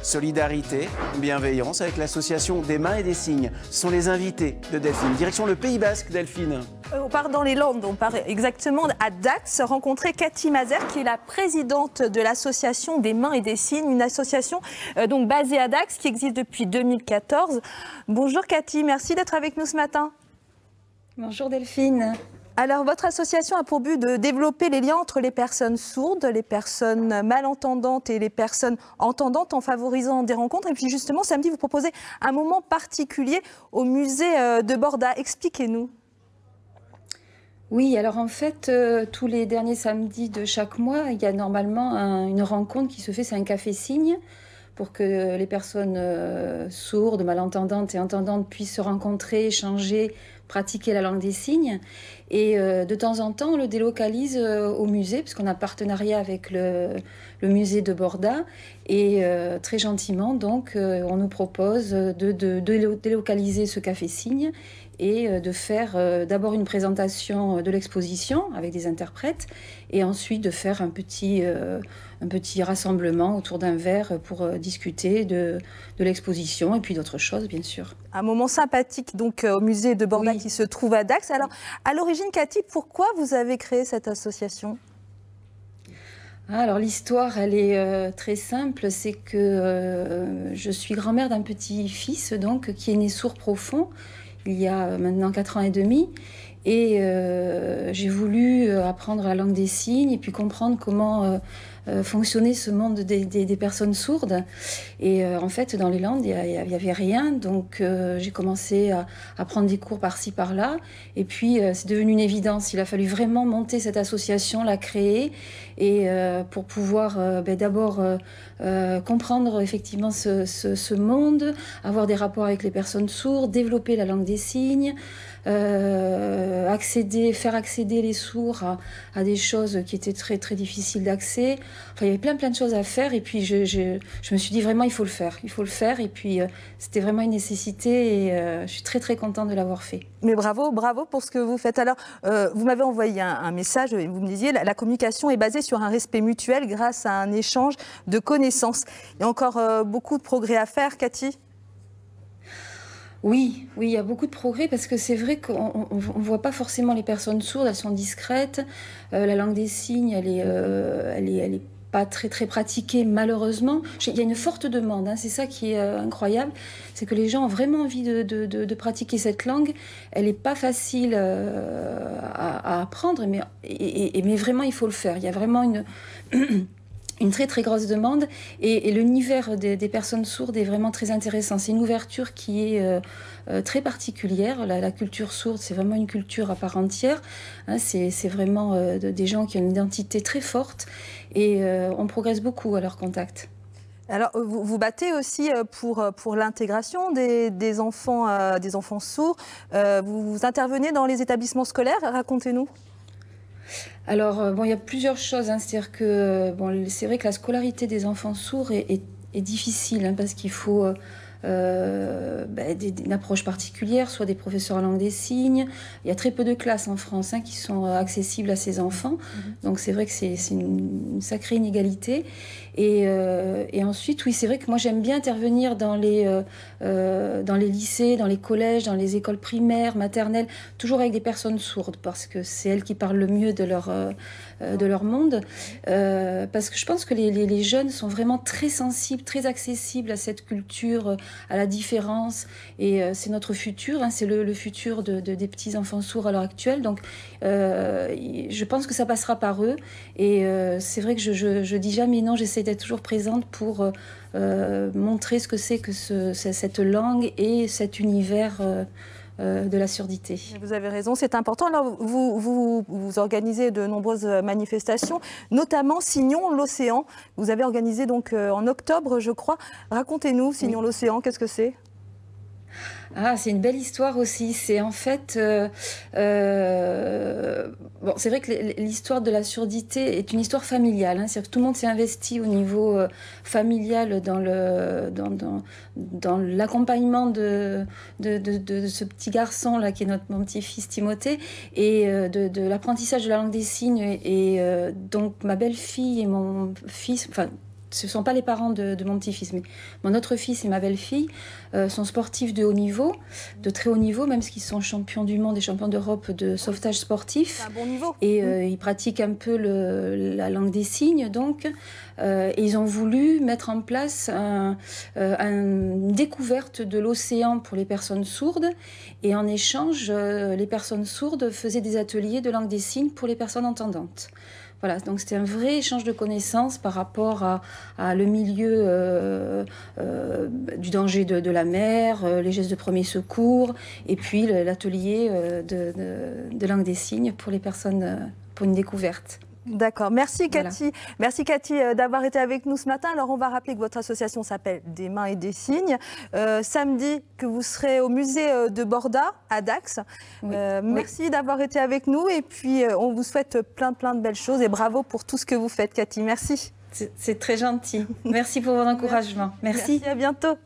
Solidarité, bienveillance avec l'association des mains et des signes. Ce sont les invités de Delphine. Direction le Pays Basque, Delphine. On part dans les Landes, on part exactement à Dax, rencontrer Cathy Mazer, qui est la présidente de l'association des mains et des signes, une association donc basée à Dax qui existe depuis 2014. Bonjour Cathy, merci d'être avec nous ce matin. Bonjour Delphine. Alors, votre association a pour but de développer les liens entre les personnes sourdes, les personnes malentendantes et les personnes entendantes en favorisant des rencontres. Et puis justement, samedi, vous proposez un moment particulier au musée de Borda. Expliquez-nous. Oui, alors en fait, tous les derniers samedis de chaque mois, il y a normalement une rencontre qui se fait, c'est un café-signe, pour que les personnes sourdes, malentendantes et entendantes puissent se rencontrer, échanger, pratiquer la langue des signes. Et de temps en temps, on le délocalise au musée, puisqu'on a un partenariat avec le musée de Borda. Et très gentiment, donc, on nous propose de délocaliser ce café-signe et de faire d'abord une présentation de l'exposition avec des interprètes et ensuite de faire un petit rassemblement autour d'un verre pour discuter de l'exposition et puis d'autres choses, bien sûr. Un moment sympathique donc au musée de Borda, oui, qui se trouve à Dax. Alors, à l'origine, Cathy, pourquoi vous avez créé cette association ? Alors l'histoire, elle est très simple, c'est que je suis grand-mère d'un petit-fils donc qui est né sourd profond il y a maintenant 4 ans et demi. Et j'ai voulu apprendre la langue des signes et puis comprendre comment fonctionnait ce monde des personnes sourdes. Et en fait, dans les Landes, il n'y avait rien. Donc j'ai commencé à prendre des cours par-ci, par-là. Et puis c'est devenu une évidence. Il a fallu vraiment monter cette association, la créer. Et pour pouvoir d'abord comprendre effectivement ce monde, avoir des rapports avec les personnes sourdes, développer la langue des signes, faire accéder les sourds à des choses qui étaient très très difficiles d'accès. Enfin, il y avait plein de choses à faire et puis je me suis dit vraiment il faut le faire et puis c'était vraiment une nécessité et je suis très très contente de l'avoir fait. Mais bravo pour ce que vous faites. Alors vous m'avez envoyé un message et vous me disiez la communication est basée sur un respect mutuel grâce à un échange de connaissances. Il y a encore beaucoup de progrès à faire, Cathy ? Oui, il y a beaucoup de progrès parce que c'est vrai qu'on ne voit pas forcément les personnes sourdes, elles sont discrètes. La langue des signes, elle est pas très très pratiquée malheureusement. Il y a une forte demande, hein, c'est ça qui est incroyable, c'est que les gens ont vraiment envie de pratiquer cette langue. Elle n'est pas facile à apprendre, mais vraiment il faut le faire. Il y a vraiment une très très grosse demande et l'univers des personnes sourdes est vraiment très intéressant. C'est une ouverture qui est très particulière. La culture sourde, c'est vraiment une culture à part entière. Hein, c'est vraiment des gens qui ont une identité très forte et on progresse beaucoup à leur contact. Alors, vous battez aussi pour l'intégration des enfants sourds. Vous intervenez dans les établissements scolaires, racontez-nous. Alors, il y a plusieurs choses. Hein. C'est-à-dire que c'est vrai que la scolarité des enfants sourds est difficile hein, parce qu'il faut une approche particulière, soit des professeurs en langue des signes. Il y a très peu de classes en France hein, qui sont accessibles à ces enfants. Donc, c'est vrai que c'est une sacrée inégalité. Et ensuite, oui, c'est vrai que moi, j'aime bien intervenir dans les lycées, dans les collèges, dans les écoles primaires, maternelles, toujours avec des personnes sourdes, parce que c'est elles qui parlent le mieux de leur monde. Parce que je pense que les jeunes sont vraiment très sensibles, très accessibles à cette culture, à la différence. Et c'est notre futur, hein, c'est le futur des petits-enfants sourds à l'heure actuelle. Donc, je pense que ça passera par eux. Et c'est vrai que je dis jamais non, j'essaie d'être toujours présente pour montrer ce que c'est que cette langue et cet univers de la surdité. Vous avez raison, c'est important. Alors, vous organisez de nombreuses manifestations, notamment Signons l'océan. Vous avez organisé donc en octobre, je crois. Racontez-nous, Signons l'océan, qu'est-ce que c'est ? Ah, c'est une belle histoire aussi. C'est en fait... c'est vrai que l'histoire de la surdité est une histoire familiale. Hein. C'est-à-dire que tout le monde s'est investi au niveau familial dans l'accompagnement de ce petit garçon-là, qui est mon petit-fils Timothée, et de l'apprentissage de la langue des signes. Et donc, ma belle-fille et mon fils... Enfin, ce ne sont pas les parents de mon petit-fils, mais mon autre fils et ma belle-fille sont sportifs de haut niveau, de très haut niveau, même s'ils sont champions du monde et champions d'Europe de sauvetage sportif. Un bon niveau. Et ils pratiquent un peu la langue des signes, donc. Et ils ont voulu mettre en place une découverte de l'océan pour les personnes sourdes. Et en échange, les personnes sourdes faisaient des ateliers de langue des signes pour les personnes entendantes. Voilà, donc c'était un vrai échange de connaissances par rapport à le milieu du danger de la mer, les gestes de premier secours, et puis l'atelier de langue des signes pour les personnes, pour une découverte. D'accord, merci Cathy. Voilà. Merci Cathy d'avoir été avec nous ce matin. Alors on va rappeler que votre association s'appelle Des Mains et des Signes. Samedi, que vous serez au musée de Borda, à Dax. Oui. Merci d'avoir été avec nous et puis on vous souhaite plein de belles choses et bravo pour tout ce que vous faites Cathy. Merci. C'est très gentil. Merci pour votre encouragement. Merci. Merci, à bientôt.